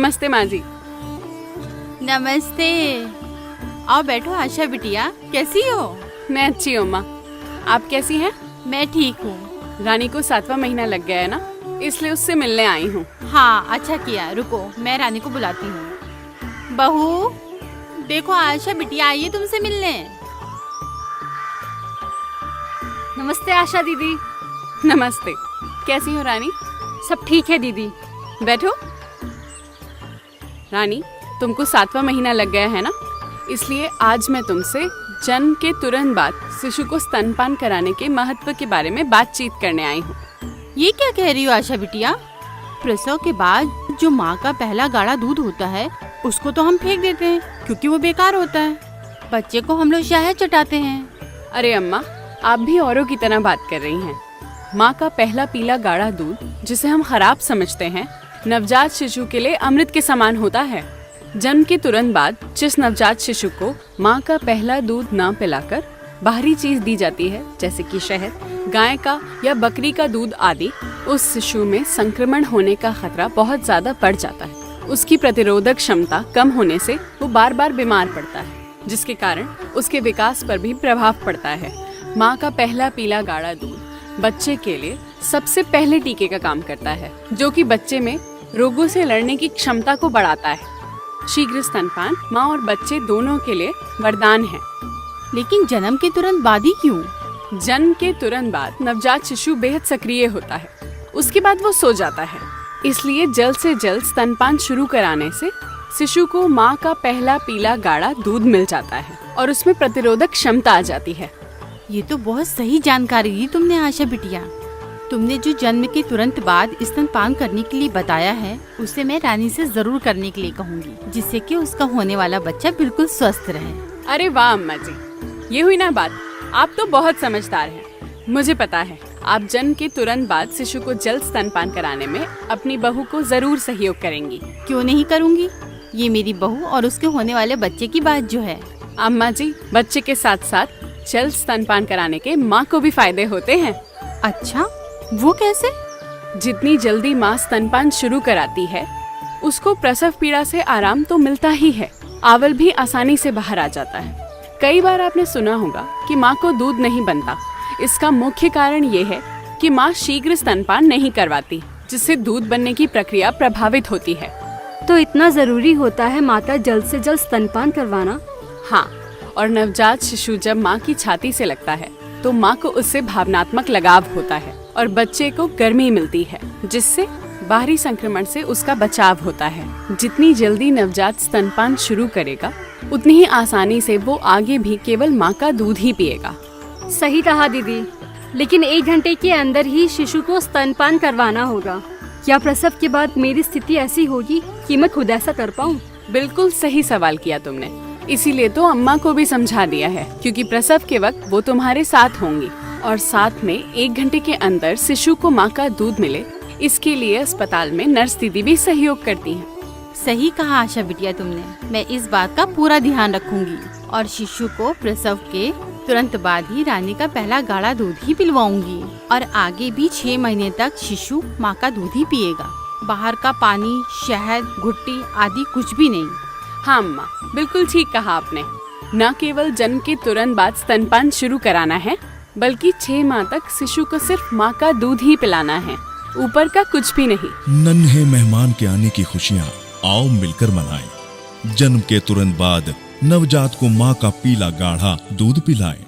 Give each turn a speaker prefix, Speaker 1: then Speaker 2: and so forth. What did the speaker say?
Speaker 1: नमस्ते माँ जी।
Speaker 2: नमस्ते। आओ बैठो आशा बिटिया, कैसी हो?
Speaker 1: मैं अच्छी हूँ माँ, आप कैसी हैं?
Speaker 2: मैं ठीक हूँ।
Speaker 1: रानी को 7वां महीना लग गया है ना, इसलिए उससे मिलने आई हूँ।
Speaker 2: हाँ अच्छा किया, रुको मैं रानी को बुलाती हूँ। बहू देखो आशा बिटिया आई है तुमसे मिलने।
Speaker 3: नमस्ते आशा दीदी।
Speaker 1: नमस्ते, कैसी हो रानी?
Speaker 3: सब ठीक है दीदी।
Speaker 1: बैठो। रानी, तुमको 7वां महीना लग गया है ना, इसलिए आज मैं तुमसे जन्म के तुरंत बाद शिशु को स्तनपान कराने के महत्व के बारे में बातचीत करने आई हूँ।
Speaker 2: ये क्या कह रही हो आशा बिटिया? प्रसव के बाद जो माँ का पहला गाढ़ा दूध होता है उसको तो हम फेंक देते हैं क्योंकि वो बेकार होता है। बच्चे को हम लोग शहद चटाते हैं।
Speaker 1: अरे अम्मा, आप भी औरों की तरह बात कर रही हैं। माँ का पहला पीला गाढ़ा दूध, जिसे हम खराब समझते हैं, नवजात शिशु के लिए अमृत के समान होता है। जन्म के तुरंत बाद जिस नवजात शिशु को माँ का पहला दूध न पिलाकर बाहरी चीज दी जाती है, जैसे कि शहद, गाय का या बकरी का दूध आदि, उस शिशु में संक्रमण होने का खतरा बहुत ज्यादा बढ़ जाता है। उसकी प्रतिरोधक क्षमता कम होने से वो बार बार बीमार पड़ता है, जिसके कारण उसके विकास पर भी प्रभाव पड़ता है। माँ का पहला पीला गाढ़ा दूध बच्चे के लिए सबसे पहले टीके का काम करता है, जो कि बच्चे में रोगों से लड़ने की क्षमता को बढ़ाता है। शीघ्र स्तनपान माँ और बच्चे दोनों के लिए वरदान है।
Speaker 2: लेकिन जन्म के तुरंत बाद ही क्यों?
Speaker 1: जन्म के तुरंत बाद नवजात शिशु बेहद सक्रिय होता है, उसके बाद वो सो जाता है। इसलिए जल्द से जल्द स्तनपान शुरू कराने से शिशु को माँ का पहला पीला गाढ़ा दूध मिल जाता है और उसमें प्रतिरोधक क्षमता आ जाती है।
Speaker 2: ये तो बहुत सही जानकारी दी तुमने आशा बिटिया। तुमने जो जन्म के तुरंत बाद स्तनपान करने के लिए बताया है उसे मैं रानी से जरूर करने के लिए कहूँगी, जिससे कि उसका होने वाला बच्चा बिल्कुल स्वस्थ रहे।
Speaker 1: अरे वाह अम्मा जी, ये हुई ना बात। आप तो बहुत समझदार हैं। मुझे पता है आप जन्म के तुरंत बाद शिशु को जल्द स्तनपान कराने में अपनी बहू को जरूर सहयोग करेंगी।
Speaker 2: क्यों नहीं करूँगी, ये मेरी बहू और उसके होने वाले बच्चे की बात जो है।
Speaker 1: अम्मा जी, बच्चे के साथ साथ जल्द स्तनपान कराने के माँ को भी फायदे होते हैं।
Speaker 2: अच्छा, वो कैसे?
Speaker 1: जितनी जल्दी माँ स्तनपान शुरू कराती है, उसको प्रसव पीड़ा से आराम तो मिलता ही है, आवल भी आसानी से बाहर आ जाता है। कई बार आपने सुना होगा कि माँ को दूध नहीं बनता। इसका मुख्य कारण ये है कि माँ शीघ्र स्तनपान नहीं करवाती, जिससे दूध बनने की प्रक्रिया प्रभावित होती है।
Speaker 3: तो इतना जरूरी होता है माता जल्द से जल्द स्तनपान करवाना?
Speaker 1: हाँ, और नवजात शिशु जब माँ की छाती से लगता है तो माँ को उससे भावनात्मक लगाव होता है और बच्चे को गर्मी मिलती है, जिससे बाहरी संक्रमण से उसका बचाव होता है। जितनी जल्दी नवजात स्तनपान शुरू करेगा, उतनी ही आसानी से वो आगे भी केवल माँ का दूध ही पिएगा।
Speaker 3: सही कहा दीदी, लेकिन 1 घंटे के अंदर ही शिशु को स्तनपान करवाना होगा। क्या प्रसव के बाद मेरी स्थिति ऐसी होगी कि मैं खुद ऐसा कर पाऊँ?
Speaker 1: बिल्कुल सही सवाल किया तुमने। इसीलिए तो अम्मा को भी समझा दिया है, क्योंकि प्रसव के वक्त वो तुम्हारे साथ होंगी और साथ में 1 घंटे के अंदर शिशु को माँ का दूध मिले, इसके लिए अस्पताल में नर्स दीदी भी सहयोग करती हैं।
Speaker 2: सही कहा आशा बिटिया तुमने। मैं इस बात का पूरा ध्यान रखूंगी और शिशु को प्रसव के तुरंत बाद ही रानी का पहला गाढ़ा दूध ही पिलवाऊंगी और आगे भी 6 महीने तक शिशु माँ का दूध ही पिएगा। बाहर का पानी, शहद, घुट्टी आदि कुछ भी नहीं।
Speaker 1: हाँ अम्मा, बिल्कुल ठीक कहा आपने। न केवल जन्म के तुरंत बाद स्तनपान शुरू कराना है, बल्कि 6 माह तक शिशु को सिर्फ माँ का दूध ही पिलाना है, ऊपर का कुछ भी नहीं।
Speaker 4: नन्हे मेहमान के आने की खुशियाँ आओ मिलकर मनाएं। जन्म के तुरंत बाद नवजात को माँ का पीला गाढ़ा दूध पिलाएं।